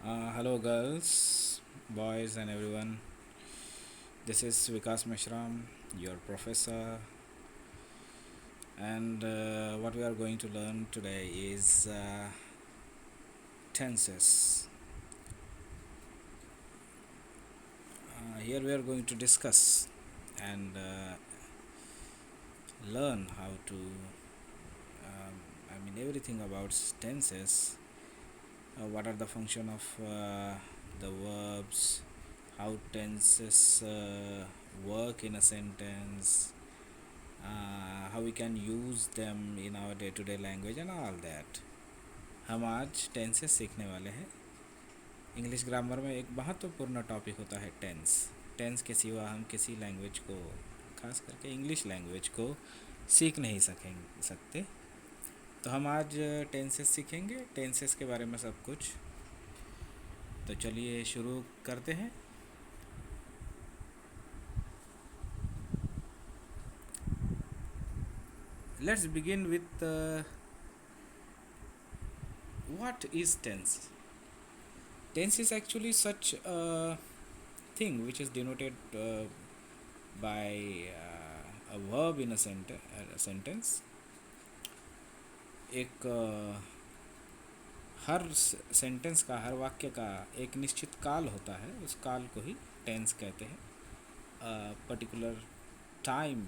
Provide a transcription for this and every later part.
Hello, girls, boys, and everyone. This is Vikas Meshram, your professor, and what we are going to learn today is tenses. Here we are going to discuss and learn how to, everything about tenses. What are the function of the verbs? How tenses work in a sentence? How we can use them in our day to day language and all that. हम आज tenses सीखने वाले हैं. English grammar में एक महत्वपूर्ण topic होता है टेंस. टेंस के सिवा हम किसी लैंग्वेज को, खास करके इंग्लिश लैंग्वेज को, सीख नहीं सकते. तो हम आज टेंसेस सीखेंगे, टेंसेस के बारे में सब कुछ. तो चलिए शुरू करते हैं. Let's begin with what is tense. Tense is actually such a thing which is denoted by a verb in a sentence. एक हर सेंटेंस का, हर वाक्य का एक निश्चित काल होता है. उस काल को ही टेंस कहते हैं. Particular time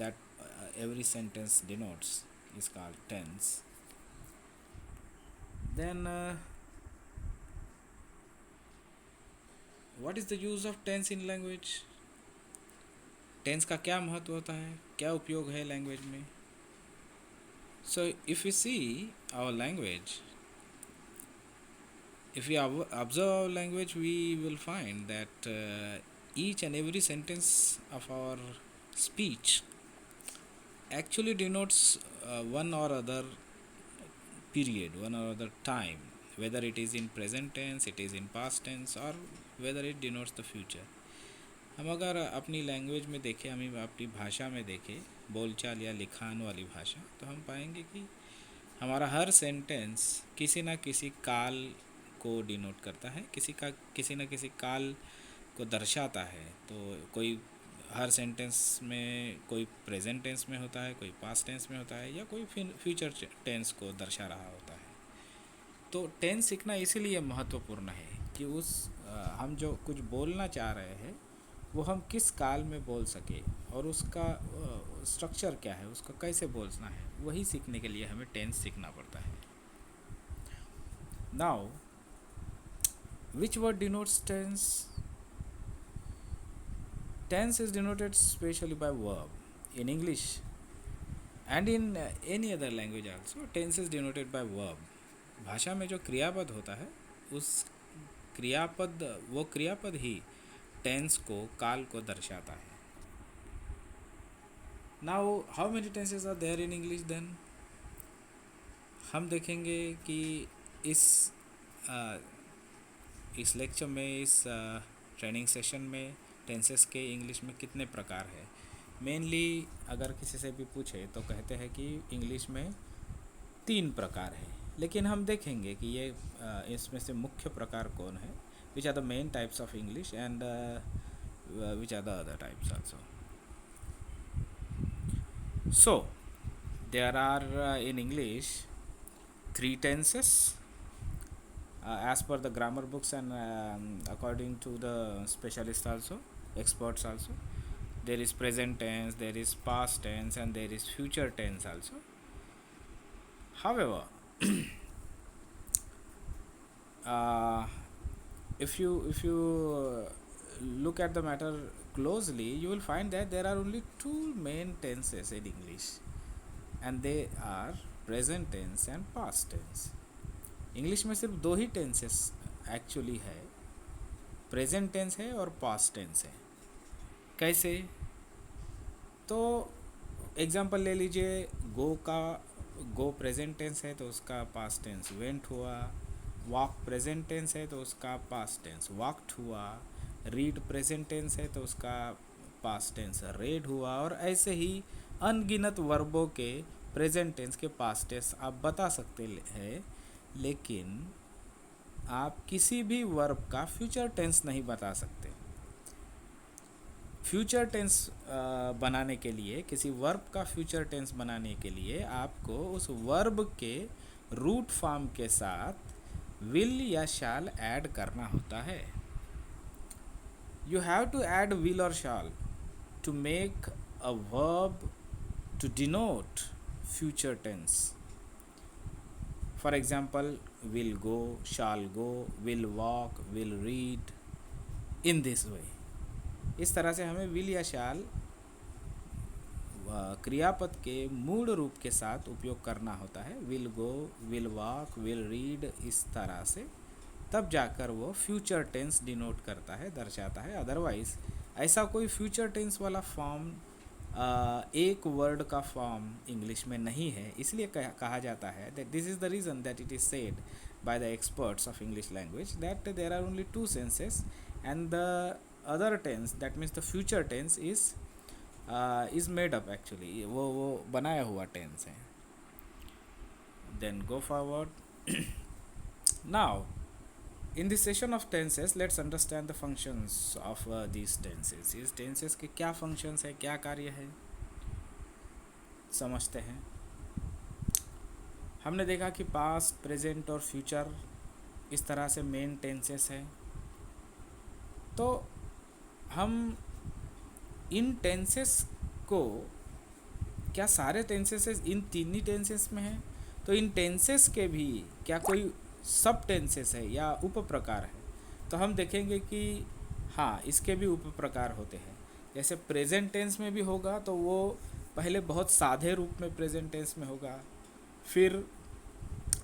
that every sentence denotes is called tense. Then what is the use of tense in language? Tense का क्या महत्व होता है, क्या उपयोग है लैंग्वेज में? So if we see our language, if we observe our language, we will find that each and every sentence of our speech actually denotes one or other period, one or other time, whether it is in present tense, it is in past tense, or whether it denotes the future. हम अगर अपनी language में देखें, हम अपनी भाषा में देखें, बोलचाल या लिखान वाली भाषा, तो हम पाएंगे कि हमारा हर सेंटेंस किसी न किसी काल को डिनोट करता है, किसी न किसी काल को दर्शाता है. तो कोई हर सेंटेंस में कोई प्रेजेंट टेंस में होता है, कोई पास्ट टेंस में होता है, या कोई फ्यूचर टेंस को दर्शा रहा होता है. तो टेंस सीखना इसीलिए महत्वपूर्ण है कि हम जो कुछ बोलना चाह रहे हैं वो हम किस काल में बोल सके, और उसका स्ट्रक्चर क्या है, उसका कैसे बोलना है, वही सीखने के लिए हमें टेंस सीखना पड़ता है. Now which word denotes tense? Tense is denoted specially by verb in English and in any other language also. Tense is denoted by verb. भाषा में जो क्रियापद होता है, उस वो क्रियापद ही टेंस को, काल को दर्शाता है. Now how many tenses are there in English then? हम देखेंगे कि इस लेक्चर में, इस ट्रेनिंग सेशन में टेंसेस के इंग्लिश में कितने प्रकार है. मेनली अगर किसी से भी पूछे तो कहते हैं कि इंग्लिश में 3 प्रकार है, लेकिन हम देखेंगे कि ये इसमें से मुख्य प्रकार कौन है, which are the main types of English and which are the other types also. So there are in English 3 tenses as per the grammar books and according to the specialists also, experts also. There is present tense, there is past tense, and there is future tense also. However, if you look at the matter closely, you will find that there are only 2 main tenses in English, and they are present tense and past tense. English में सिर्फ 2 ही tenses actually है, present tense है और past tense है. कैसे? तो example ले लीजिए. गो प्रेजेंट टेंस है तो उसका पास्ट टेंस वेंट हुआ. वॉक प्रेजेंट टेंस है तो उसका पास्ट टेंस वॉक्ड हुआ. रीड प्रेजेंट टेंस है तो उसका पास्ट टेंस रेड हुआ. और ऐसे ही अनगिनत वर्बों के प्रेजेंट टेंस के पास्ट टेंस आप बता सकते हैं. लेकिन आप किसी भी वर्ब का फ्यूचर टेंस नहीं बता सकते। फ्यूचर टेंस बनाने के लिए, किसी वर्ब का फ्यूचर टेंस बनाने के लिए आपको उस वर्ब के रूट फॉर्म के साथ विल या शैल ऐड करना होता है। You have to add will और shall to make a verb to denote future tense. For example, will go, shall go, will walk, will read, in this way. इस तरह से हमें will या shall क्रियापद के मूल रूप के साथ उपयोग करना होता है। will go, will walk, will read, इस तरह से, तब जाकर वो फ्यूचर टेंस डिनोट करता है, दर्शाता है। अदरवाइज ऐसा कोई फ्यूचर टेंस वाला फॉर्म एक वर्ड का फॉर्म इंग्लिश में नहीं है। इसलिए कहा जाता है that this is the reason that it is said by the experts of English language that there are only two tenses and the other tense, that means the future tense is made up actually, वो बनाया हुआ tense है। Then go forward. Now in this session of tenses, let's understand the functions of these tenses. इस tenses के क्या functions है, क्या कार्य है, समझते हैं। हमने देखा कि past, present और future इस तरह से main tenses हैं। तो हम इन tenses को, क्या सारे tenses इन तीन ही tenses में हैं? तो इन tenses के भी क्या कोई सब टेंसेस है या उप प्रकार है? तो हम देखेंगे कि हाँ, इसके भी उप प्रकार होते हैं। जैसे प्रेजेंट टेंस में भी होगा तो वो पहले बहुत सादे रूप में प्रेजेंट टेंस में होगा, फिर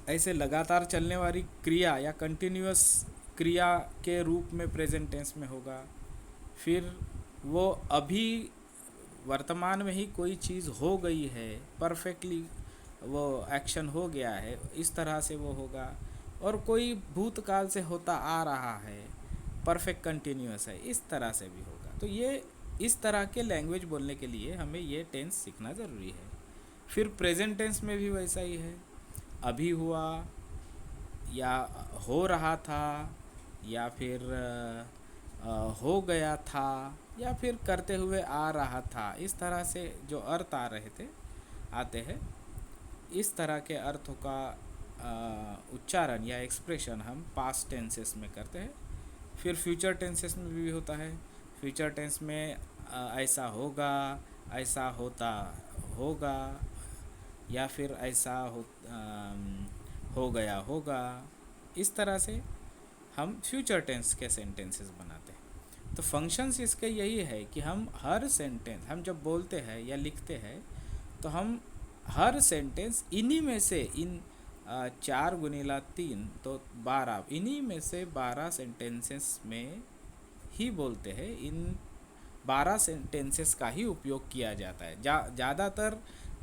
ऐसे लगातार चलने वाली क्रिया या कंटिन्यूअस क्रिया के रूप में प्रेजेंट टेंस में होगा, फिर वो अभी वर्तमान में ही कोई चीज़ हो गई है, परफेक्टली वो एक्शन हो गया है, इस तरह से वो होगा। और कोई भूतकाल से होता आ रहा है, परफेक्ट कंटिन्यूअस है, इस तरह से भी होगा। तो ये इस तरह के लैंग्वेज बोलने के लिए हमें ये टेंस सीखना ज़रूरी है। फिर प्रेजेंट टेंस में भी वैसा ही है, अभी हुआ या हो रहा था या फिर हो गया था या फिर करते हुए आ रहा था, इस तरह से जो अर्थ आ रहे थे, आते हैं, इस तरह के अर्थों का उच्चारण या एक्सप्रेशन हम पास्ट टेंसेस में करते हैं। फिर फ्यूचर टेंसेस में भी होता है। फ्यूचर टेंस में ऐसा होगा, ऐसा होता होगा, या फिर ऐसा हो गया होगा, इस तरह से हम फ्यूचर टेंस के सेंटेंसेस बनाते हैं। तो फंक्शंस इसके यही है कि हम हर सेंटेंस, हम जब बोलते हैं या लिखते हैं तो हम हर सेंटेंस इन्हीं में से, इन 4 गुणिला 3 तो 12, इन्हीं में से 12 सेंटेंसेस में ही बोलते हैं। इन 12 सेंटेंसेस का ही उपयोग किया जाता है। ज़्यादातर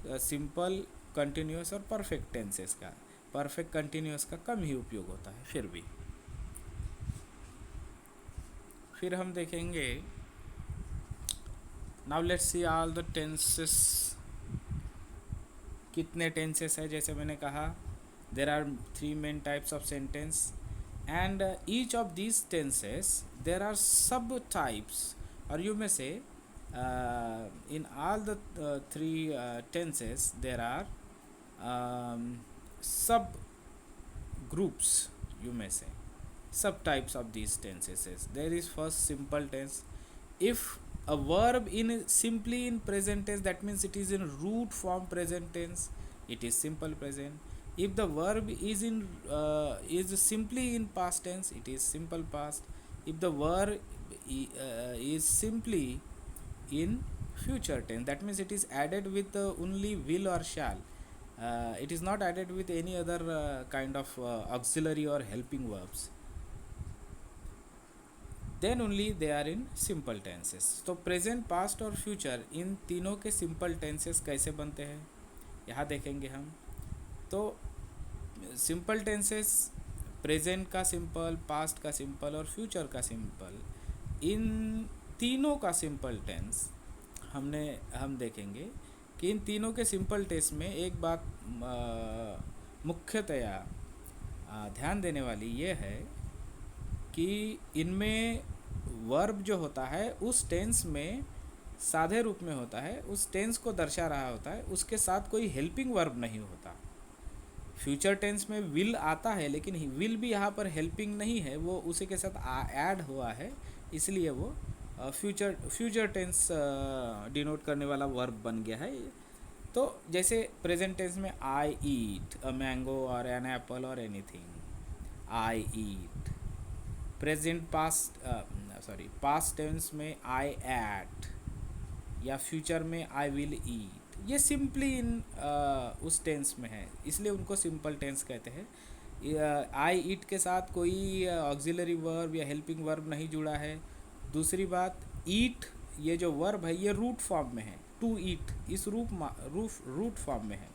सिंपल, कंटिन्यूअस और परफेक्ट टेंसेस का, परफेक्ट कंटिन्यूअस का कम ही उपयोग होता है। फिर हम देखेंगे, now let's see all the tenses. कितने टेंसेस है? जैसे मैंने कहा, there are 3 main types of sentence, and each of these tenses there are subtypes, or you may say in all the 3 tenses there are sub groups, you may say subtypes of these tenses. There is first simple tense. If a verb in simply in present tense, that means it is in root form present tense, it is simple present. If the verb is simply in past tense, it is simple past. If the verb is simply in future tense, that means it is added with only will or shall. It is not added with any other kind of auxiliary or helping verbs. Then only they are in simple tenses. तो present, past और future, इन तीनों के simple tenses कैसे बनते हैं यहाँ देखेंगे हम। तो सिंपल टेंसेस, प्रेजेंट का सिंपल, पास्ट का सिंपल और फ्यूचर का सिंपल, इन तीनों का सिंपल टेंस हम देखेंगे कि इन तीनों के सिंपल टेंस में एक बात मुख्यतया ध्यान देने वाली ये है कि इनमें वर्ब जो होता है उस टेंस में सादे रूप में होता है, उस टेंस को दर्शा रहा होता है, उसके साथ कोई हेल्पिंग वर्ब नहीं होता। फ्यूचर टेंस में विल आता है, लेकिन विल भी यहाँ पर हेल्पिंग नहीं है, वो उसी के साथ ऐड हुआ है, इसलिए वो फ्यूचर टेंस डिनोट करने वाला वर्ब बन गया है। तो जैसे प्रेजेंट टेंस में आई ईट अ मैंगो और एन एप्पल और एनीथिंग, आई ईट। प्रेजेंट पास्ट टेंस में आई एट, या फ्यूचर में आई विल ईट। ये सिंपली उस टेंस में है, इसलिए उनको सिंपल टेंस कहते हैं। आई ईट के साथ कोई ऑक्सिलरी वर्ब या हेल्पिंग वर्ब नहीं जुड़ा है। दूसरी बात, ईट ये जो वर्ब है ये रूट फॉर्म में है, टू ईट इस रूट फॉर्म में है।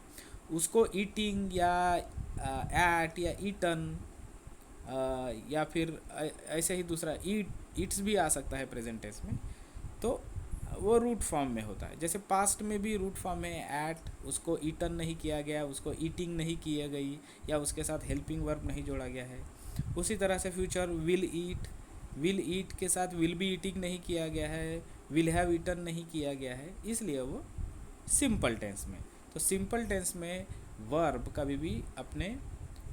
उसको ईटिंग या एट या ईटन या फिर ऐसे ही दूसरा ईट्स भी आ सकता है प्रेजेंट टेंस में, तो वो रूट फॉर्म में होता है। जैसे पास्ट में भी रूट फॉर्म में एट, उसको ईटन नहीं किया गया, उसको ईटिंग नहीं किया गई, या उसके साथ हेल्पिंग वर्ब नहीं जोड़ा गया है। उसी तरह से फ्यूचर विल ईट के साथ विल बी ईटिंग नहीं किया गया है, विल हैव ईटन नहीं किया गया है, इसलिए वो सिंपल टेंस में। तो सिंपल टेंस में वर्ब कभी भी अपने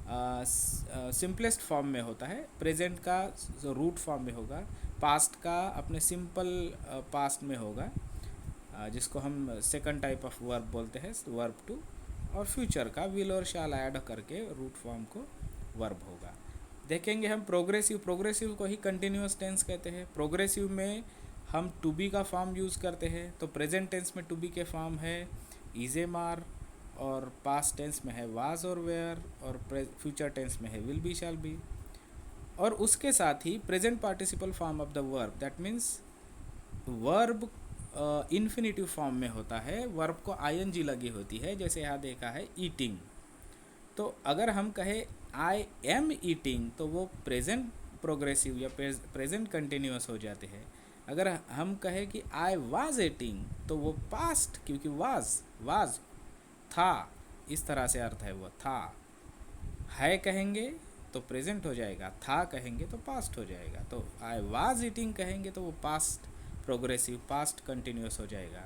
सिंपलेस्ट फॉर्म में होता है, प्रेजेंट का रूट फॉर्म में होगा, पास्ट का अपने सिंपल पास्ट में होगा, जिसको हम सेकंड टाइप ऑफ वर्ब बोलते हैं, वर्ब टू, और फ्यूचर का विल और शैल ऐड करके रूट फॉर्म को वर्ब होगा। देखेंगे हम प्रोग्रेसिव को ही कंटिन्यूअस टेंस कहते हैं। प्रोग्रेसिव में हम टू बी का फॉर्म यूज़ करते हैं, तो प्रेजेंट टेंस में टू बी के फॉर्म है इज एम आर, और पास्ट टेंस में है वाज और वेयर, और फ्यूचर टेंस में है विल बी शैल बी। और उसके साथ ही present participle form of the verb, that means verb infinitive form में होता है, वर्ब को आईएनजी लगी होती है, जैसे यहाँ देखा है ईटिंग। तो अगर हम कहें आई एम ईटिंग तो वो प्रेजेंट प्रोग्रेसिव या प्रेजेंट कंटिन्यूअस हो जाते हैं। अगर हम कहें कि आई वाज ईटिंग तो वो पास्ट, क्योंकि वाज था, इस तरह से अर्थ है वो था। है कहेंगे तो प्रेजेंट हो जाएगा, था कहेंगे तो पास्ट हो जाएगा। तो आई वाज ईटिंग कहेंगे तो वो पास्ट प्रोग्रेसिव, पास्ट कंटिन्यूअस हो जाएगा।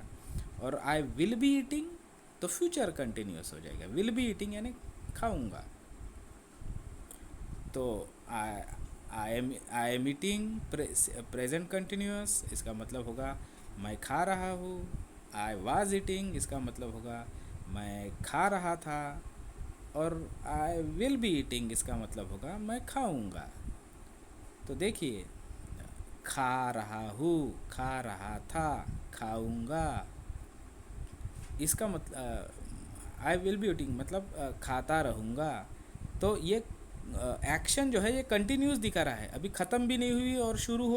और आई विल बी ईटिंग तो फ्यूचर कंटिन्यूअस हो जाएगा, विल बी ईटिंग यानी खाऊंगा। तो I am eating present continuous, इसका मतलब होगा मैं खा रहा हूँ। आई वाज ईटिंग, इसका मतलब होगा मैं खा रहा था। और आई विल बी ईटिंग, इसका मतलब होगा मैं खाऊंगा। तो देखिए, खा रहा हूँ, खा रहा था, खाऊंगा, इसका मतलब आई विल बी ईटिंग मतलब खाता रहूँगा। तो ये एक्शन जो है ये कंटिन्यूस दिखा रहा है, अभी ख़त्म भी नहीं हुई और शुरू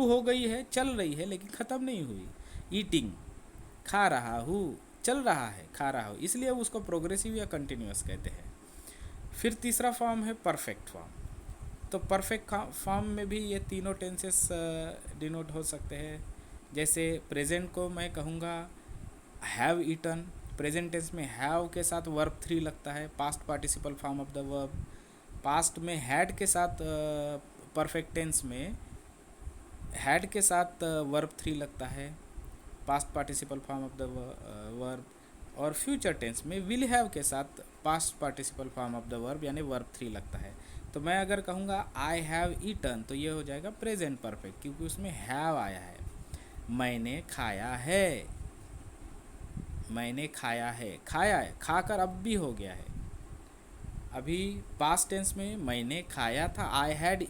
हो गई है, चल रही है लेकिन ख़त्म नहीं हुई। ईटिंग, खा रहा हूँ, चल रहा है, खा रहा हूँ, इसलिए उसको प्रोग्रेसिव या कंटिन्यूस कहते हैं। फिर तीसरा फॉर्म है परफेक्ट फॉर्म। तो परफेक्ट फॉर्म में भी ये तीनों टेंसेस डिनोट हो सकते हैं। जैसे प्रेजेंट को मैं कहूँगा हैव ईटन, प्रेजेंट टेंस में हैव के साथ वर्ब 3 लगता है, past participle form of the verb. Past में हैड के साथ, परफेक्ट टेंस में हैड के साथ वर्ब 3 लगता है, past participle form of the verb. और फ्यूचर टेंस में विल हैव के साथ past participle form of the verb यानी वर्ब 3 लगता है। तो मैं अगर कहूँगा आई हैव ईटन तो ये हो जाएगा प्रेजेंट परफेक्ट, क्योंकि उसमें हैव आया है। मैंने खाया है, मैंने खाया है, खाया है, खाकर अब भी हो गया है। अभी पास्ट टेंस में मैंने खाया था, आई हैड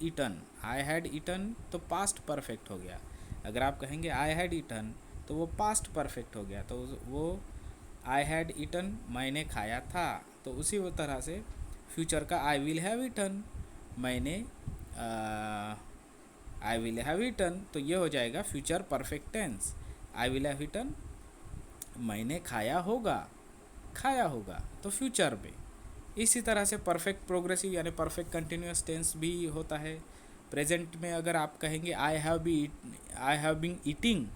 ईटन तो पास्ट परफेक्ट हो गया। अगर आप कहेंगे आई हैड ईटन तो वो पास्ट परफेक्ट हो गया। तो वो आई हैड ईटन मैंने खाया था। तो उसी तरह से फ्यूचर का आई विल हैव ईटन, मैंने आई विल हैव ईटन तो ये हो जाएगा future perfect tense. I will have eaten मैंने खाया होगा तो फ्यूचर में। इसी तरह से परफेक्ट प्रोग्रेसिव यानी परफेक्ट कंटिन्यूअस टेंस भी होता है। प्रेजेंट में अगर आप कहेंगे I have been eating,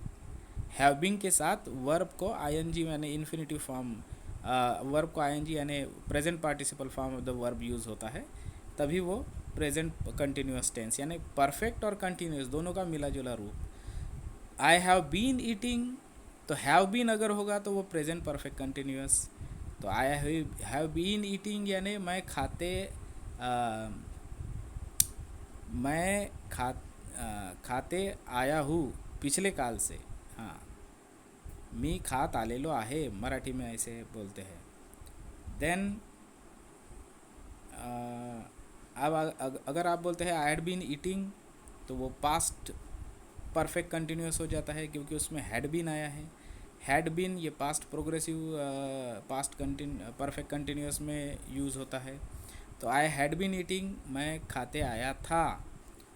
have been के साथ वर्ब को आईएनजी यानी इन्फिनेटिव फॉर्म वर्ब को आईएनजी यानी present participle form of the verb use होता है, तभी वो प्रेजेंट कंटिन्यूस टेंस यानी परफेक्ट और कंटिन्यूस दोनों का मिला जुला रूप। आई हैव बीन ईटिंग, तो हैव बीन अगर होगा तो वो प्रेजेंट परफेक्ट कंटिन्यूस। तो आई हैव बीन ईटिंग यानी मैं खाते आया हूँ पिछले काल से। हाँ, मी खात आलेलो आहे, मराठी में ऐसे बोलते हैं। देन अब अगर आप बोलते हैं आई हैड बीन ईटिंग, तो वो पास्ट परफेक्ट कंटिन्यूस हो जाता है क्योंकि उसमें हैड बीन आया है। हैड बीन ये past progressive past perfect continuous में यूज़ होता है। तो आई हैड बीन ईटिंग, मैं खाते आया था,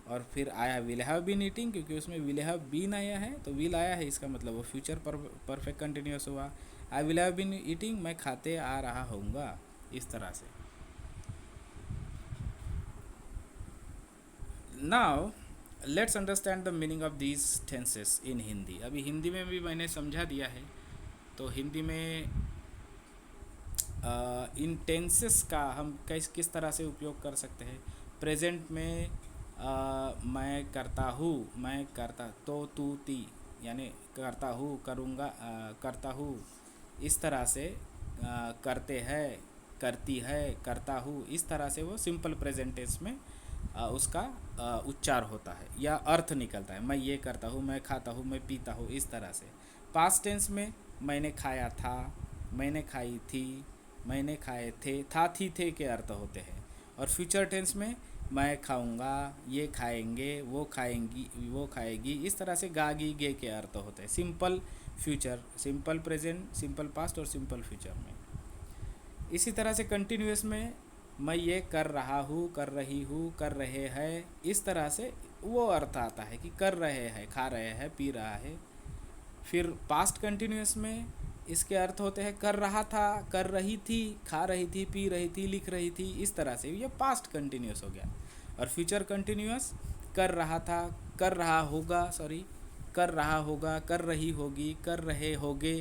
और फिर आया विल हैव बीन ईटिंग क्योंकि उसमें विल हैव बीन आया है, तो विल आया है, इसका मतलब वो फ्यूचर परफेक्ट कंटिन्यूस हुआ। I will have been eating, मैं खाते आ रहा होऊंगा, इस तरह से। Now let's understand the meaning of these tenses in Hindi. अभी हिंदी में भी मैंने समझा दिया है, तो हिंदी में इन टेंसेस का हम किस तरह से उपयोग कर सकते हैं। प्रेजेंट में मैं करता हूँ, मैं करता, तो तू ती, यानी करता हूँ, करूँगा, करता हूँ, इस तरह से करते हैं, करती है, करता हूँ, इस तरह से वो सिंपल प्रेजेंट टेंस में उसका उच्चार होता है या अर्थ निकलता है। मैं ये करता हूँ, मैं खाता हूँ, मैं पीता हूँ, इस तरह से। पास्ट टेंस में मैंने खाया था, मैंने खाई थी, मैंने खाए थे, था थी थे के अर्थ होते हैं। और फ्यूचर टेंस में मैं खाऊंगा, ये खाएंगे, वो खाएंगी, वो खाएगी, इस तरह से गागी गे के अर्थ होते हैं simple future, simple present, simple past और सिंपल फ्यूचर में। इसी तरह से कंटिन्यूस में मैं ये कर रहा हूँ, कर रही हूँ, कर रहे हैं, इस तरह से वो अर्थ आता है कि कर रहे हैं, खा रहे हैं, पी रहा है। फिर पास्ट कंटिन्यूस में इसके अर्थ होते हैं कर रहा था, कर रही थी, खा रही थी, पी रही थी, लिख रही थी, इस तरह से ये पास्ट कंटिन्यूस हो गया। और फ्यूचर कंटिन्यूस कर रहा था, कर रहा होगा, सॉरी, कर रहा होगा, कर रही होगी, कर रहे होगे,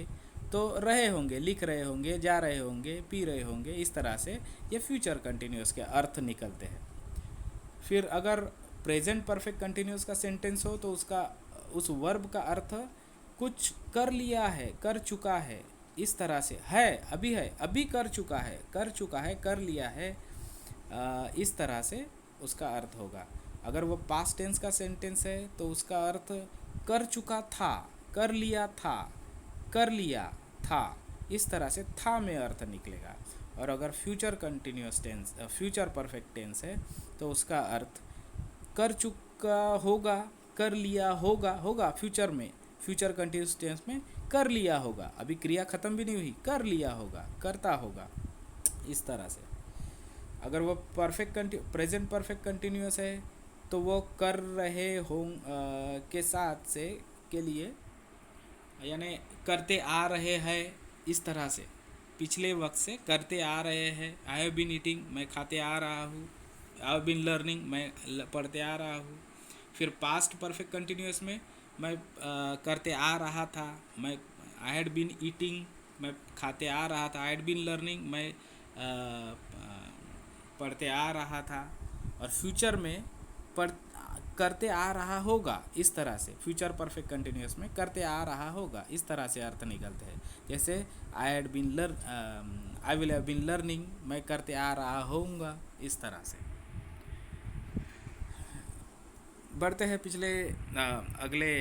तो रहे होंगे, लिख रहे होंगे, जा रहे होंगे, पी रहे होंगे, इस तरह से ये फ्यूचर कंटिन्यूस के अर्थ निकलते हैं। फिर अगर प्रेजेंट परफेक्ट कंटिन्यूस का सेंटेंस हो तो उसका उस वर्ब का अर्थ कुछ कर लिया है, कर चुका है, इस तरह से है, अभी कर चुका है, कर चुका है, कर लिया है, इस तरह से उसका अर्थ होगा। अगर वो पास्ट टेंस का सेंटेंस है तो उसका अर्थ कर चुका था, कर लिया था, कर लिया था, इस तरह से था में अर्थ निकलेगा। और अगर future continuous tense, future perfect tense है, तो उसका अर्थ कर चुका होगा, कर लिया होगा, होगा फ्यूचर में, फ्यूचर कंटिन्यूस टेंस में कर लिया होगा, अभी क्रिया ख़त्म भी नहीं हुई, कर लिया होगा, करता होगा, इस तरह से। अगर वो प्रेजेंट परफेक्ट कंटिन्यूस है तो वो कर रहे हों के साथ से के लिए, यानी करते आ रहे हैं, इस तरह से पिछले वक्त से करते आ रहे हैं। आई हैव बीन ईटिंग, मैं खाते आ रहा हूँ। आई हैव बीन लर्निंग, मैं पढ़ते आ रहा हूँ। फिर पास्ट परफेक्ट कंटिन्यूस में मैं करते आ रहा था, मैं आई हैड बीन ईटिंग, मैं खाते आ रहा था। आई हैड बीन लर्निंग, मैं पढ़ते आ रहा था। और फ्यूचर में पढ़ करते आ रहा होगा, इस तरह से फ्यूचर परफेक्ट कंटिन्यूस में करते आ रहा होगा, इस तरह से अर्थ निकलते हैं। जैसे I will have been learning, मैं करते आ रहा होऊंगा, इस तरह से। बढ़ते हैं पिछले अगले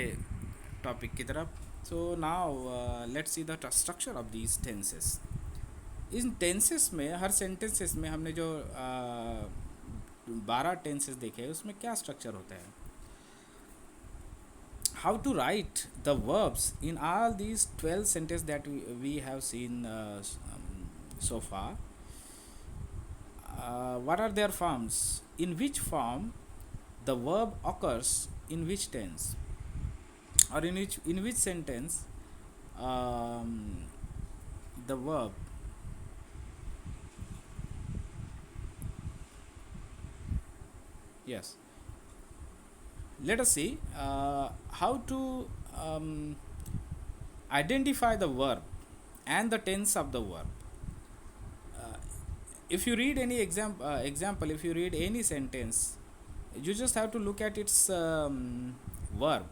टॉपिक की तरफ। So now let's see the structure of these tenses. In tenses में, हर सेंटेंसेस में हमने जो 12 टेंसेस देखे उसमें क्या स्ट्रक्चर होता है। How to write the verbs in all these 12 sentences that we have seen so far. What are their forms? In which form the verb occurs in which tense, or in which sentence um, the verb. Yes, let us see how to identify the verb and the tense of the verb. if you read any example, if you read any sentence, you just have to look at its verb,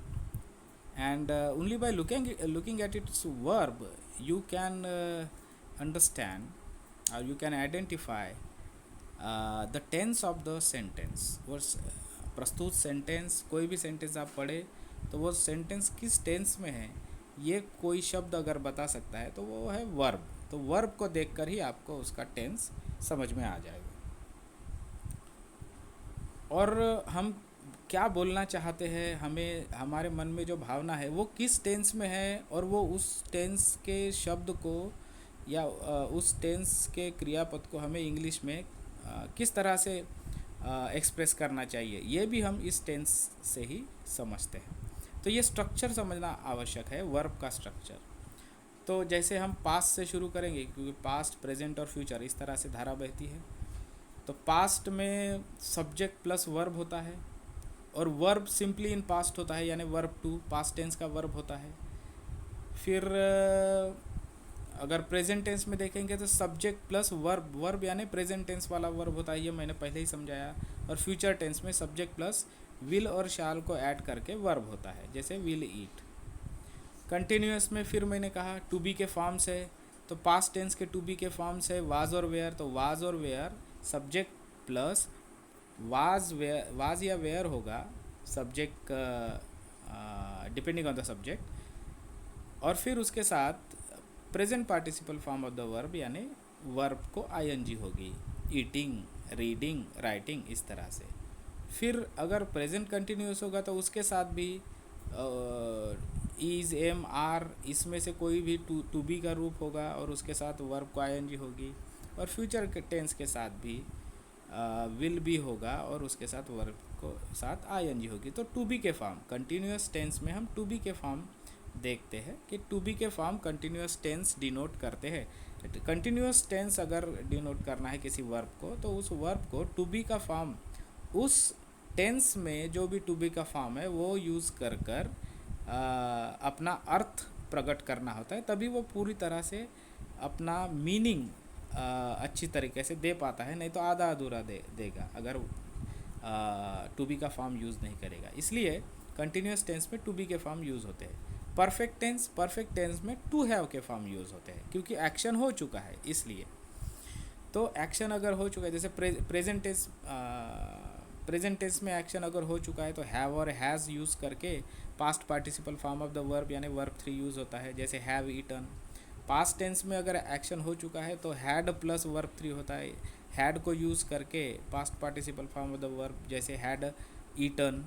and only by looking at its verb you can understand, or you can identify the tense of the sentence. वो प्रस्तुत sentence, कोई भी sentence आप पढ़े तो वो sentence किस tense में है, ये कोई शब्द अगर बता सकता है तो वो है वर्ब। तो वर्ब को देखकर ही आपको उसका टेंस समझ में आ जाएगा। और हम क्या बोलना चाहते हैं, हमें हमारे मन में जो भावना है वो किस टेंस में है, और वो उस टेंस के शब्द को या उस टेंस के क्रियापद को हमें इंग्लिश में किस तरह से एक्सप्रेस करना चाहिए, ये भी हम इस टेंस से ही समझते हैं। तो ये स्ट्रक्चर समझना आवश्यक है, वर्ब का स्ट्रक्चर। तो जैसे हम पास्ट से शुरू करेंगे, क्योंकि पास्ट, प्रेजेंट और फ्यूचर इस तरह से धारा बहती है। तो पास्ट में सब्जेक्ट प्लस वर्ब होता है, और वर्ब सिंपली इन पास्ट होता है, यानी वर्ब टू, पास्ट टेंस का वर्ब होता है। फिर अगर प्रेजेंट टेंस में देखेंगे तो सब्जेक्ट प्लस वर्ब, वर्ब यानी प्रेजेंट टेंस वाला वर्ब होता है, ये मैंने पहले ही समझाया। और फ्यूचर टेंस में सब्जेक्ट प्लस विल और शाल को ऐड करके वर्ब होता है, जैसे विल ईट। कंटिन्यूअस में फिर मैंने कहा टू बी के फॉर्म्स है, तो पास्ट टेंस के टू बी के फॉर्म्स है वाज और वेयर। तो वाज और वेयर सब्जेक्ट प्लस वाज या वेयर होगा, subject depending on the subject, और फिर उसके साथ present participle form of the verb, यानी वर्ब को आईएनजी होगी, ईटिंग, रीडिंग, राइटिंग, इस तरह से। फिर अगर प्रेजेंट कंटिन्यूस होगा तो उसके साथ भी इज, एम, आर, इसमें से कोई भी टू बी का रूप होगा और उसके साथ वर्ब को आईएनजी होगी। और फ्यूचर टेंस के साथ भी विल भी होगा और उसके साथ वर्ब को साथ आईएनजी होगी। तो टू बी के फॉर्म, कंटिन्यूस टेंस में हम टू बी के फॉर्म देखते हैं कि टू बी के फॉर्म कंटिन्यूस टेंस डिनोट करते हैं। कंटिन्यूस टेंस अगर डिनोट करना है किसी वर्ब को, तो उस वर्ब को टू बी का फॉर्म, उस टेंस में जो भी टू बी का फॉर्म है वो यूज़ कर अपना अर्थ प्रकट करना होता है, तभी वो पूरी तरह से अपना मीनिंग अच्छी तरीके से दे पाता है। नहीं तो आधा अधूरा देगा अगर टू बी का फॉर्म यूज़ नहीं करेगा। इसलिए कंटिन्यूस टेंस में टू बी के फॉर्म यूज़ होते हैं। परफेक्ट टेंस में टू हैव के फॉर्म यूज़ होते हैं, क्योंकि एक्शन हो चुका है इसलिए। तो एक्शन अगर हो चुका है, जैसे प्रेजेंट टेंस में एक्शन अगर हो चुका है तो हैव और हैज़ यूज़ करके past participle form of the verb यानी वर्ब 3 यूज़ होता है, जैसे हैव ईटन। पास्ट टेंस में अगर एक्शन हो चुका है तो हैड प्लस वर्ब 3 होता है, हैड को यूज़ करके past participle form of the verb, जैसे हैड ईटन।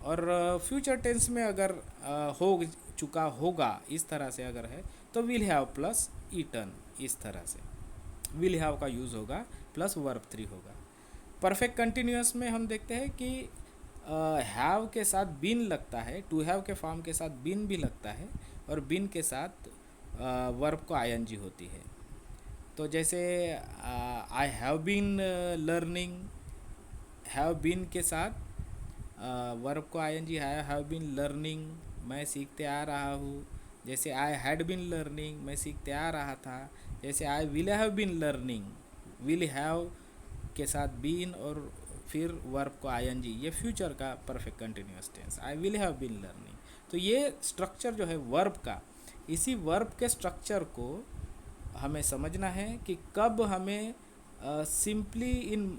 और फ्यूचर टेंस में अगर हो चुका होगा इस तरह से अगर है तो विल हैव प्लस ईटन, इस तरह से विल हैव का यूज़ होगा प्लस वर्ब 3 होगा। परफेक्ट कंटिन्यूअस में हम देखते हैं कि हैव के साथ बीन लगता है, टू हैव के फॉर्म के साथ बीन भी लगता है, और बीन के साथ वर्ब को आईएनजी होती है। तो जैसे I have been learning, have been के साथ वर्ब को ING, I have been learning, मैं सीखते आ रहा हूँ। जैसे आई हैड बीन लर्निंग, मैं सीखते आ रहा था। जैसे I will have been learning, will have के साथ बीन और फिर वर्ब को आईएनजी, ये फ्यूचर का perfect continuous tense, I will have been learning. तो ये स्ट्रक्चर जो है वर्ब का, इसी वर्ब के स्ट्रक्चर को हमें समझना है कि कब हमें सिंपली इन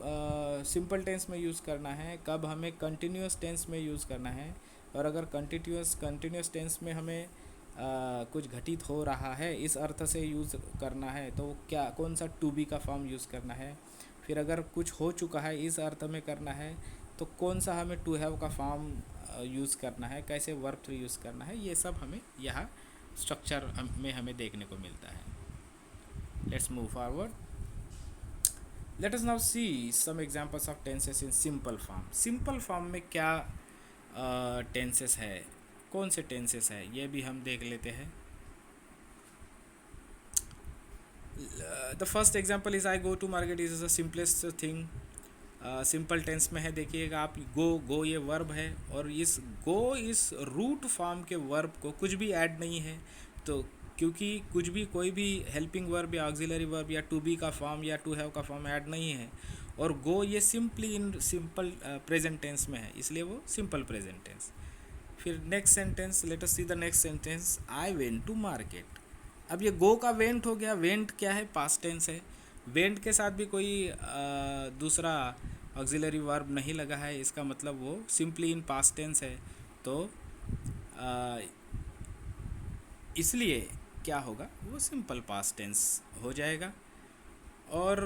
सिंपल टेंस में यूज़ करना है, कब हमें कंटिन्यूअस टेंस में यूज़ करना है। और अगर कंटिन्यूअस टेंस में हमें कुछ घटित हो रहा है इस अर्थ से यूज़ करना है तो क्या, कौन सा टू बी का फॉर्म यूज़ करना है। फिर अगर कुछ हो चुका है इस अर्थ में करना है तो कौन सा हमें टू हैव का फॉर्म यूज़ करना है, कैसे वर्ब 3 यूज़ करना है, ये सब हमें यहाँ स्ट्रक्चर में हमें देखने को मिलता है। Let's move forward. Let us now see some examples of tenses in simple form. Simple form में क्या टेंसेस है, कौन से टेंसेस है, ये भी हम देख लेते हैं। The first example is I go to market is the simplest thing. Simple tense में है, देखिएगा आप, गो ये वर्ब है और इस रूट फॉर्म के वर्ब को कुछ भी ऐड नहीं है, तो क्योंकि कुछ भी कोई भी हेल्पिंग वर्ब या ऑक्सिलरी वर्ब या टू बी का फॉर्म या टू हैव का फॉर्म ऐड नहीं है, और गो ये simply in simple present tense में है, इसलिए वो सिंपल प्रेजेंट टेंस। फिर next sentence, let us see the next sentence, I went to market. अब ये गो का वेंट हो गया, वेंट क्या है, पास्ट टेंस है। वेंट के साथ भी कोई दूसरा ऑक्सिलरी वर्ब नहीं लगा है, इसका मतलब वो सिंपली इन पास्ट टेंस है। तो आ, इसलिए क्या होगा, वो सिंपल पास्ट टेंस हो जाएगा। और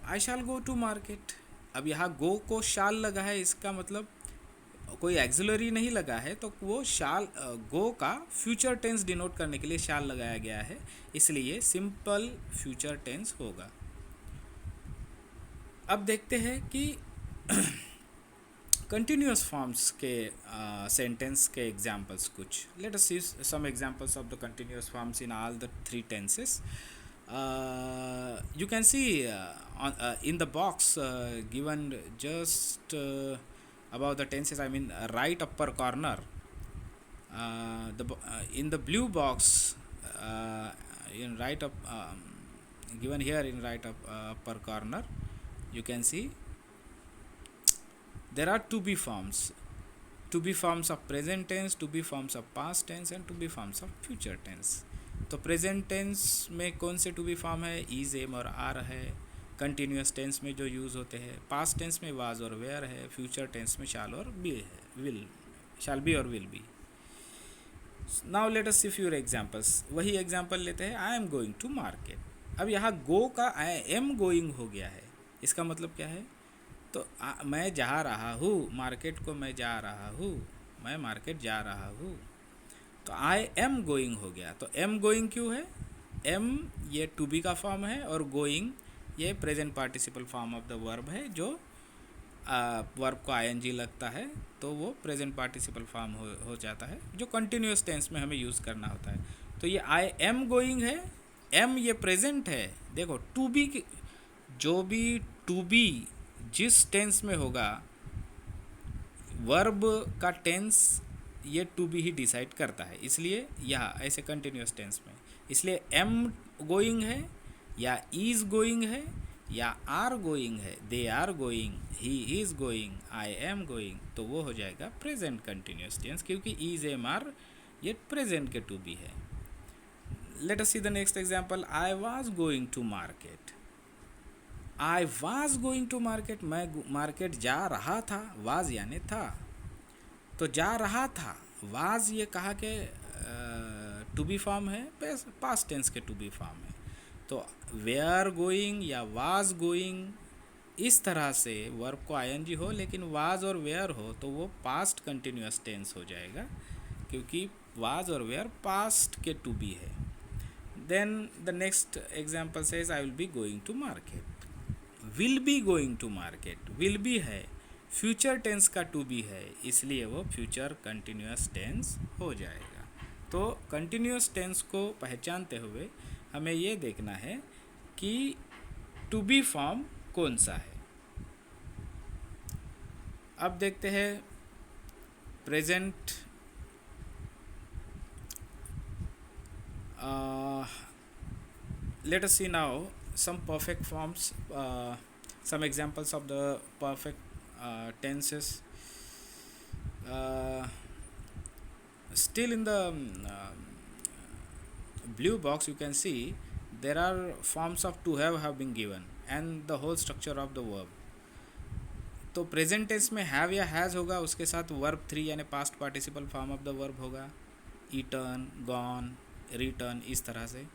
आई शैल गो टू मार्केट, अब यहाँ गो को शाल लगा है, इसका मतलब कोई एक्सिलरी नहीं लगा है, तो वो शाल गो का फ्यूचर टेंस डिनोट करने के लिए शाल लगाया गया है, इसलिए सिंपल फ्यूचर टेंस होगा। अब देखते हैं कि कंटिन्यूअस फॉर्म्स के सेंटेंस के एग्जांपल्स कुछ। Let us see some examples of the continuous forms in all the three tenses. You can see in the box given just above the tenses, I mean right upper corner, in the blue box, in right up given here in right up upper corner, you can see there are to be forms, to be forms of present tense, to be forms of past tense and to be forms of future tense। तो present tense में कौन से to be form है, is, am और are है। Continuous tense में जो use होते हैं, पास्ट टेंस में वाज और वेयर है, फ्यूचर टेंस में शाल और बी है, विल, शाल बी और will be. Now let us see few examples. वही एग्जांपल लेते हैं, I am going to market. अब यहाँ गो का आई एम गोइंग हो गया है, इसका मतलब क्या है, तो मैं जा रहा हूँ मार्केट को, मैं जा रहा हूँ, मैं मार्केट जा रहा हूँ, तो आई एम गोइंग हो गया। तो एम गोइंग क्यों है, एम ये टू बी का फॉर्म है और गोइंग ये present participle form of the verb है, जो वर्ब को आईएनजी लगता है तो वो प्रेजेंट पार्टिसिपल फॉर्म हो जाता है, जो कंटिन्यूस टेंस में हमें यूज़ करना होता है। तो ये आई एम गोइंग है, एम ये प्रेजेंट है। देखो टू बी, जो भी टू बी जिस टेंस में होगा, वर्ब का टेंस ये टू बी ही डिसाइड करता है, इसलिए यहाँ ऐसे कंटिन्यूस टेंस में, इसलिए एम गोइंग है या इज़ गोइंग है या आर गोइंग है, they are going, he is going, I am going, तो वो हो जाएगा प्रेजेंट कंटिन्यूस टेंस, क्योंकि इज, एम, आर ये प्रेजेंट के टू बी है। Let us see the next example, I was going to market. I was going to market, मैं market जा रहा था, वाज यानी था, तो जा रहा था, वाज ये कहा के टू बी फॉर्म है, पास्ट टेंस के टू बी फॉर्म है। तो वेयर गोइंग या वाज गोइंग, इस तरह से वर्ब को आईएनजी हो लेकिन वाज और वेयर हो, तो वो पास्ट कंटिन्यूअस टेंस हो जाएगा, क्योंकि वाज और वेयर पास्ट के टू बी है। Then the next example says I will be going to market. Will be going to market, will be है, फ्यूचर टेंस का टू बी है, इसलिए वो फ्यूचर कंटिन्यूअस टेंस हो जाएगा। तो कंटिन्यूअस टेंस को पहचानते हुए हमें ये देखना है कि टू बी फॉर्म कौन सा है। अब देखते हैं present, let us see now some perfect forms, some examples of the perfect tenses. Still in the blue box you can see there are forms of to have been given and the whole structure of the verb. तो present tense में have या has होगा, उसके साथ verb three यानी past participle form of the verb होगा, eaten, gone, return, इस तरह से।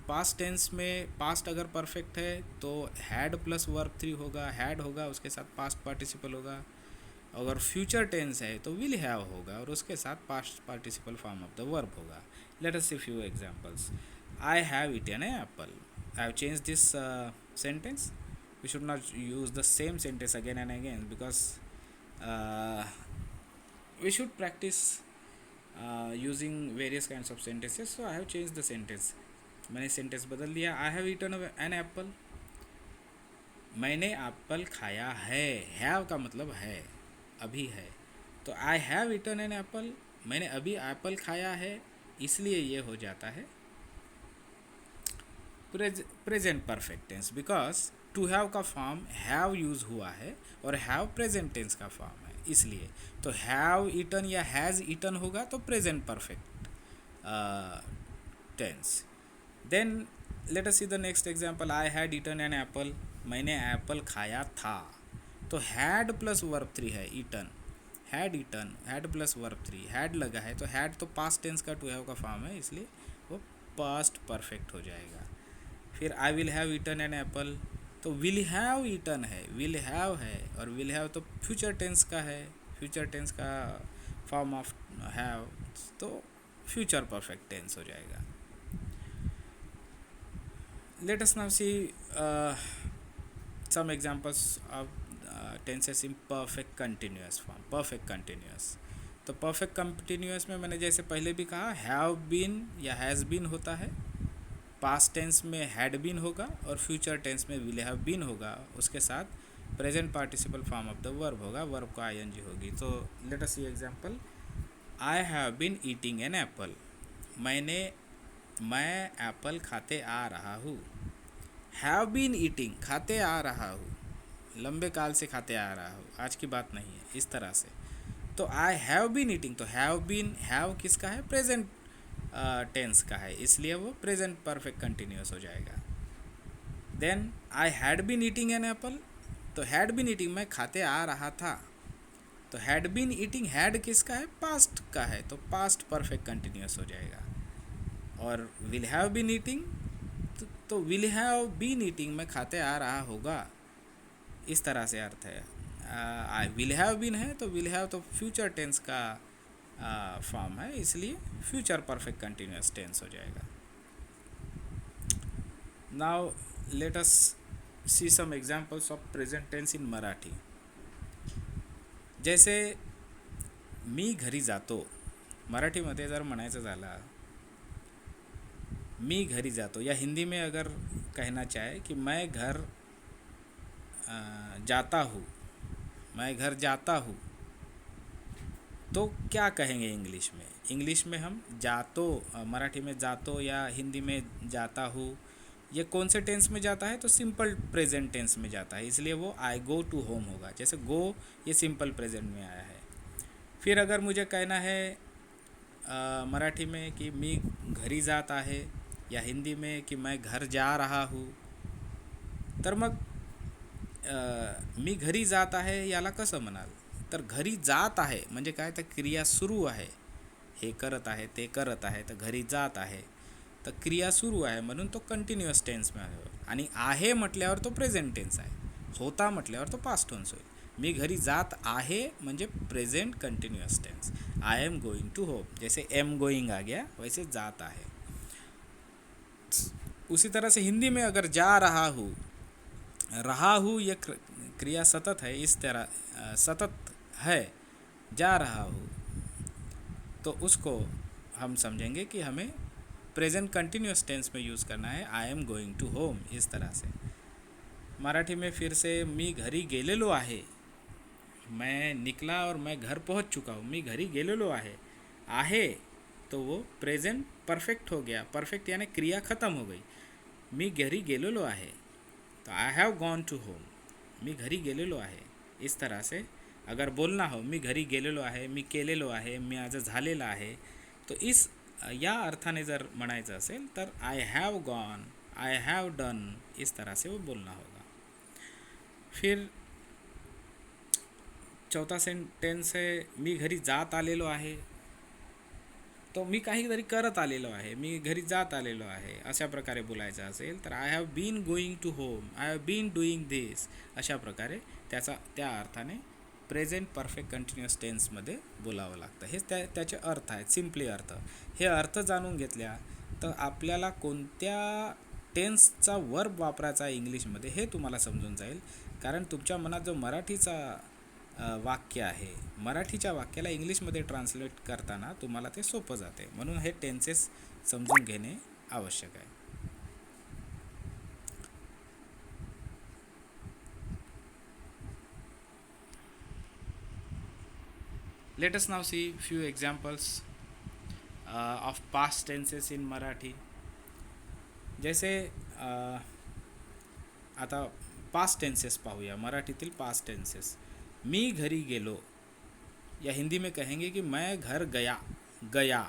पास्ट टेंस में पास्ट अगर परफेक्ट है तो हैड प्लस वर्ब थ्री होगा, हैड होगा उसके साथ पास्ट पार्टिसिपल होगा। अगर फ्यूचर टेंस है तो विल हैव होगा और उसके साथ past participle form of the verb होगा। Let us see few examples. I have eaten a apple. I have change this sentence. We should not use the same sentence again and again because we should practice using various kinds of sentences. So I have changed the sentence. मैंने sentence बदल दिया। I have eaten an apple. मैंने apple खाया है। have का मतलब है, अभी है। तो I have eaten an apple, मैंने अभी एप्पल खाया है। इसलिए ये हो जाता है present perfect tense, because to have का फॉर्म हैव यूज हुआ है और हैव प्रेजेंट टेंस का फॉर्म है, इसलिए तो हैव ईटन या हैज़ ईटन होगा तो present perfect tense. Then let us see the next example. I had eaten an apple. मैंने एप्पल खाया था. तो हैड प्लस वर्ब 3 है eaten. Had eaten, had plus verb 3, had लगा है तो हैड तो पास्ट टेंस का टू हैव का फॉर्म है, इसलिए वो पास्ट परफेक्ट हो जाएगा. फिर I will have eaten an apple. तो विल हैव ईटन है, विल हैव है, और विल हैव तो फ्यूचर टेंस का है, फ्यूचर टेंस का फॉर्म ऑफ हैव, तो फ्यूचर परफेक्ट टेंस हो जाएगा. Let us now see some examples of tenses in perfect continuous form. Perfect continuous. तो perfect continuous में मैंने जैसे पहले भी कहा have been या has been होता है, past tense में had been होगा और future tense में will have been होगा, उसके साथ present participle form of the verb होगा, verb का ing होगी. तो let us see example. I have been eating an apple. मैं एप्पल खाते आ रहा हूँ. हैव बीन ईटिंग, खाते आ रहा हूँ, लंबे काल से खाते आ रहा हूँ, आज की बात नहीं है, इस तरह से. तो आई हैव बीन ईटिंग, तो हैव बीन, हैव किसका है, प्रेजेंट टेंस का है, इसलिए वो प्रेजेंट परफेक्ट कंटिन्यूस हो जाएगा. Then I had been eating an apple. तो हैड बीन ईटिंग, मैं खाते आ रहा था. तो हैड बीन ईटिंग, हैड किसका है, पास्ट का है, तो पास्ट परफेक्ट कंटिन्यूस हो जाएगा. और विल हैव बीन ईटिंग, तो विल हैव बीन ईटिंग, मैं खाते आ रहा होगा, इस तरह से अर्थ है. आई विल हैव बीन है तो विल हैव तो फ्यूचर टेंस का फॉर्म है, इसलिए फ्यूचर परफेक्ट कंटिन्यूस टेंस हो जाएगा. Now let us see some examples of present tense in Marathi. जैसे मी घरी जातो, मराठीमध्ये जर म्हणायचं झालं मी घरी जातो, या हिंदी में अगर कहना चाहे कि मैं घर जाता हूँ, मैं घर जाता हूँ, तो क्या कहेंगे इंग्लिश में. इंग्लिश में हम जातो, मराठी में जातो या हिंदी में जाता हूँ, ये कौन से टेंस में जाता है, तो सिंपल प्रेजेंट टेंस में जाता है, इसलिए वो आई गो टू होम होगा. जैसे गो ये सिंपल प्रेजेंट में आया है. फिर अगर मुझे कहना है मराठी में कि मी घरी जात आहे, या हिंदी में कि मैं घर जा रहा हूँ, तर मग मी घरी जात आहे याला कसं म्हणाल. तर घरी जात आहे म्हणजे काय, तर क्रिया सुरू आहे, हे करत आहे ते करत आहे, तर घरी जात आहे, तर क्रिया सुरू आहे म्हणून तो कंटिन्युअस टेन्स में आहे. आणि आहे म्हटल्यावर तो प्रेझेंट टेन्स आहे, होता म्हटल्यावर तो पास्ट टेन्स होईल. मी घरी जात आहे म्हणजे present continuous tense. I am going to home, जैसे एम गोइंग आ गया वैसे जात आहे. उसी तरह से हिंदी में अगर जा रहा हूँ ये क्रिया सतत है, इस तरह सतत है, जा रहा हूँ, तो उसको हम समझेंगे कि हमें प्रेजेंट कंटिन्यूस टेंस में यूज़ करना है, I am going to home, इस तरह से. मराठी में फिर से मी घरी गेलेलो आहे, मैं निकला और मैं घर पहुँच चुका हूँ. मी घरी गेलेलो आहे तो वो प्रेजेंट परफेक्ट हो गया, परफेक्ट यानी क्रिया ख़त्म हो गई. मी घरी गेलेलो आहे, तो I have gone to home, मी घरी गेलेलो आहे. इस तरह से अगर बोलना हो मी घरी गेलेलो आहे, मी केलेलो आहे, मी आज झालेला आहे, तो इस या अर्थाने जर म्हणायचं असेल तर I have gone, I have done, इस तरह से वो बोलना होगा. फिर चौथा सेंटेन्स है मी घरी जात आलेलो आहे, तो मी काहीतरी करत आलेलो आहे, मी घरी जात आलेलो आहे, अशा प्रकारे बोलायचं असेल तर I have been going to home, I have been doing this, अशा प्रकारे त्या अर्थाने प्रेझेंट परफेक्ट कंटिन्युअस टेन्समध्ये बोलावं लागतं. हे त्याचे अर्थ आहेत, सिम्पली अर्थ. हे अर्थ जाणून घेतल्या तर आपल्याला कोणत्या टेन्सचा वर्ब वापरायचा आहे इंग्लिशमध्ये हे तुम्हाला समजून जाईल. कारण तुमच्या मनात जो मराठीचा वाक्य आहे, मराठीच्या वाक्याला इंग्लिशमध्ये ट्रान्सलेट करताना तुम्हाला ते सोपं जाते, म्हणून हे टेन्सेस समजून घेणे आवश्यक आहे. Let us now see few examples. of past tenses in Marathi. जैसे आता पास्ट टेन्सेस पाहूया मराठीतील पास्ट टेन्सेस. मी घरी गेलो, या हिंदी में कहेंगे की मैं घर गया, गया,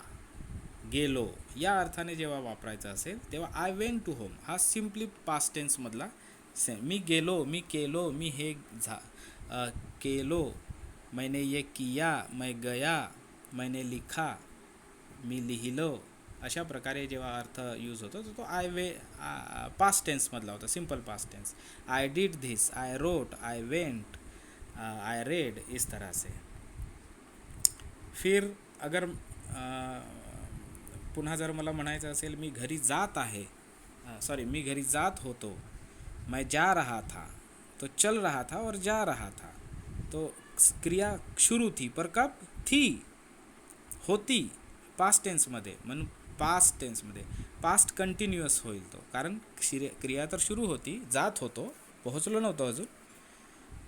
गेलो या अर्थाने जेव्हा वापरायचा असेल तेव्हा आय वेंट टू होम हा सिम्पली पास्ट टेन्समधला सेम. मी गेलो, मी केलो, मी हे केलो, मैंने ये किया, मैं गया, मैंने लिखा, मी लिहिलो, अशा प्रकारे जेव्हा अर्थ यूज होतो तो आय वे पास्ट टेन्समधला होता, simple past tense. I did this, I wrote, I went, I read, इस तरह से. फिर अगर पुन्हा जर मला म्हणायचं असेल मी घरी जात आहे, सॉरी मी घरी जात होतो, मैं जा रहा था, तो चल रहा था और जा रहा था, तो क्रिया शुरू थी पर कब थी, होती पास्ट टेन्समध्ये, म्हणून पास्ट टेन्समध्ये पास्ट कंटिन्युअस होईल तो, कारण क्रिया तर सुरू होती, जात होतो, पोहोचलो नव्हतो अजून,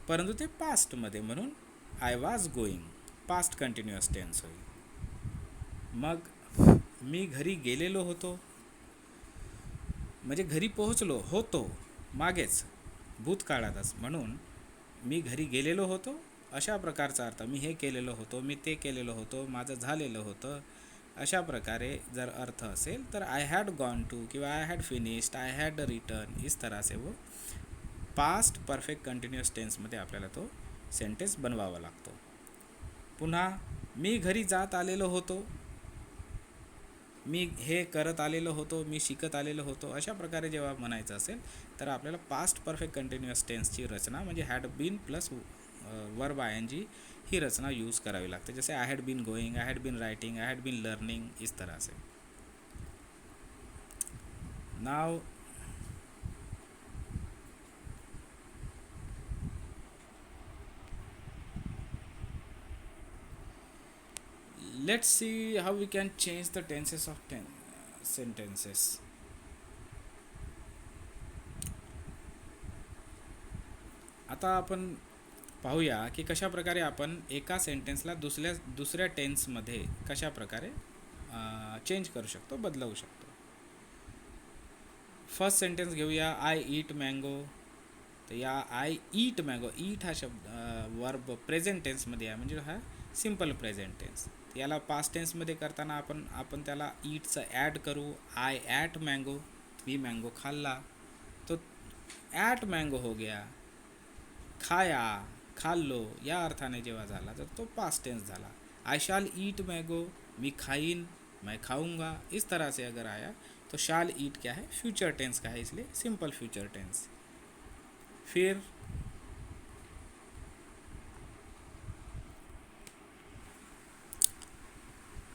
परंतु ते पास्टमध्ये, म्हणून I was going, past continuous tense होईल. मग मी घरी गेलेलो होतो म्हणजे घरी पोहोचलो होतो मागेच भूतकाळातच, म्हणून मी घरी गेलेलो होतो अशा प्रकारचा अर्थ. मी हे केलेलं होतो, मी ते केलेलं होतो, माझं झालेलं होतं, अशा प्रकारे जर अर्थ असेल तर आय हॅड गॉन टू किंवा I had finished, I had return, इस तरह से वो पास्ट परफेक्ट कंटिन्युअस टेन्समध्ये आपल्याला तो सेंटेन्स बनवावा लागतो. पुन्हा मी घरी जात आलेलो होतो, मी हे करत आलेलो होतो, मी शिकत आलेलो होतो, अशा प्रकारे जेव्हा म्हणायचं असेल तर आपल्याला पास्ट परफेक्ट कंटिन्युअस टेन्सची रचना म्हणजे had been plus verb I N G ही रचना यूज करावी लागते. जैसे I had been going, I had been writing, I had been learning, इस तरह से. Now let's see how we can change the tenses of sentences. आता आपण पाहूया की कशा प्रकारे आपण एका सेंटेन्सला दुसऱ्या टेन्समध्ये कशा प्रकारे चेंज करू शकतो, बदलवू शकतो. फर्स्ट सेंटेन्स घेऊया, आय ईट मँगो. तर या आय ईट मँगो, ईट हा शब्द वर्ब प्रेझेंट टेन्समध्ये आहे, म्हणजे हा सिम्पल प्रेझेंट टेन्स. याला पास्ट टेन्समध्ये करताना आपण त्याला ईटचं ॲड करू, आय ॲट मँगो, मी मँगो खाल्ला, तो ॲट मँगो हो गया. खाया, खाल्लो या अर्थाने जेव्हा झाला तर तो पास्ट टेंस झाला. आई शाल ईट मैंगो, मी खाइन, मैं खाऊंगा, इस तरह से अगर आया तो शाल ईट क्या है, फ्यूचर टेंस का है, इसलिए सिंपल फ्यूचर टेंस. फिर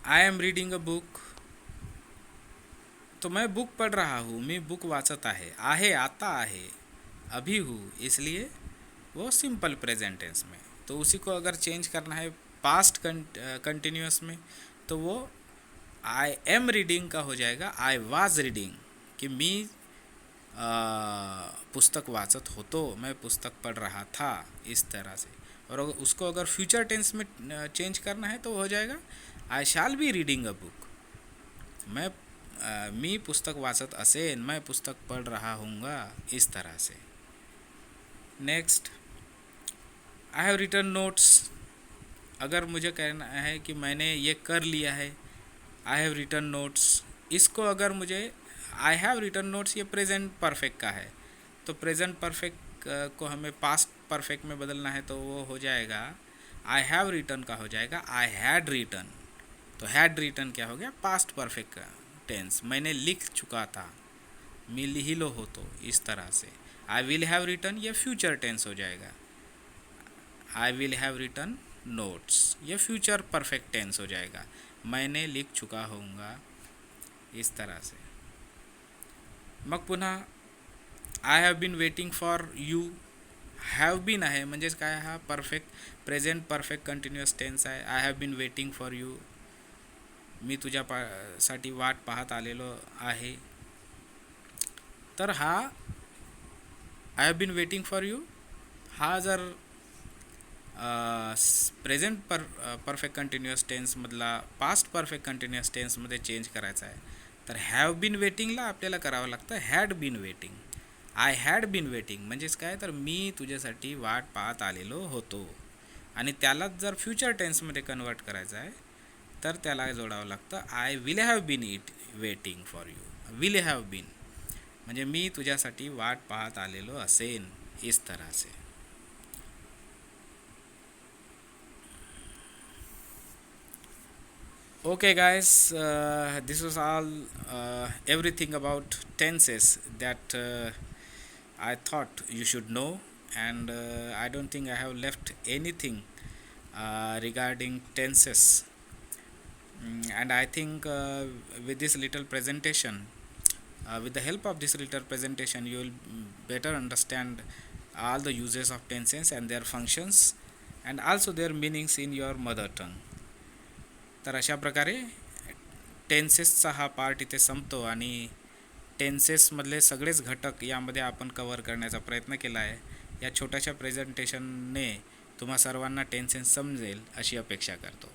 I am reading a book, तो मैं बुक पढ़ रहा हूँ, मैं बुक वाचत आहे आता आहे, अभी हूँ, इसलिए वो सिंपल प्रेजेंट टेंस में. तो उसी को अगर चेंज करना है पास्ट कंटिन्यूअस में तो वो आई एम रीडिंग का हो जाएगा आई वाज रीडिंग, कि मी पुस्तक वाचत होतो, मैं पुस्तक पढ़ रहा था, इस तरह से. और उसको अगर फ्यूचर टेंस में चेंज करना है तो हो जाएगा I shall be reading a book, मी पुस्तक वाचत असेन, मैं पुस्तक पढ़ रहा हूँगा, इस तरह से. Next, I have written notes. अगर मुझे कहना है कि मैंने ये कर लिया है, आई हैव रिटन नोट्स, इसको अगर मुझे आई हैव रिटन नोट्स ये प्रेजेंट परफेक्ट का है, तो प्रेजेंट परफेक्ट को हमें पास्ट परफेक्ट में बदलना है, तो वो हो जाएगा आई हैव रिटन का हो जाएगा आई हैड रिटन. तो हैड रिटन क्या हो गया, पास्ट परफेक्ट का टेंस, मैंने लिख चुका था, मी लिहिलो होतो, इस तरह से. आई विल हैव रिटन ये फ्यूचर टेंस हो जाएगा, I will have written notes ये फ्यूचर परफेक्ट टेंस हो जाएगा, मैंने लिख चुका होऊंगा, इस तरह से. मग पुन्हा I have been waiting for you, have been आहे म्हणजेच काय, हा perfect present perfect continuous tense आहे. I have been waiting for you, मी तुझ्या साठी वाट पाहत आलेलो आहे. तर हा I have been waiting for you हा जर प्रेझेंट परफेक्ट कंटिन्युअस टेन्समधला पास्ट परफेक्ट कंटिन्युअस टेन्समध्ये चेंज करायचा आहे, तर हॅव बीन वेटिंगला आपल्याला करावं लागतं had been waiting. I had been waiting म्हणजेच काय, तर मी तुझ्यासाठी वाट पाहत आलेलो होतो. आणि त्यालाच जर फ्युचर टेन्समध्ये कन्वर्ट करायचं आहे तर त्याला जोडावं लागतं I will have been waiting for you. Will have been म्हणजे मी तुझ्यासाठी वाट पाहत आलेलो असेन, इस तरह से. Okay, guys, this was all everything about tenses that I thought you should know, and I don't think I have left anything regarding tenses. And I think with this little presentation, with the help of this little presentation, you will better understand all the uses of tenses and their functions and also their meanings in your mother tongue. तर अशा प्रकारे टेन्सेसचा हा part इथे संपतो आणि टेन्सेसमधले सगळेच घटक यामध्ये आपण कव्हर करण्याचा प्रयत्न केला आहे. या छोट्याशा प्रेझेंटेशनने तुम्हा सर्वांना टेन्सेस समजेल अशी अपेक्षा करतो.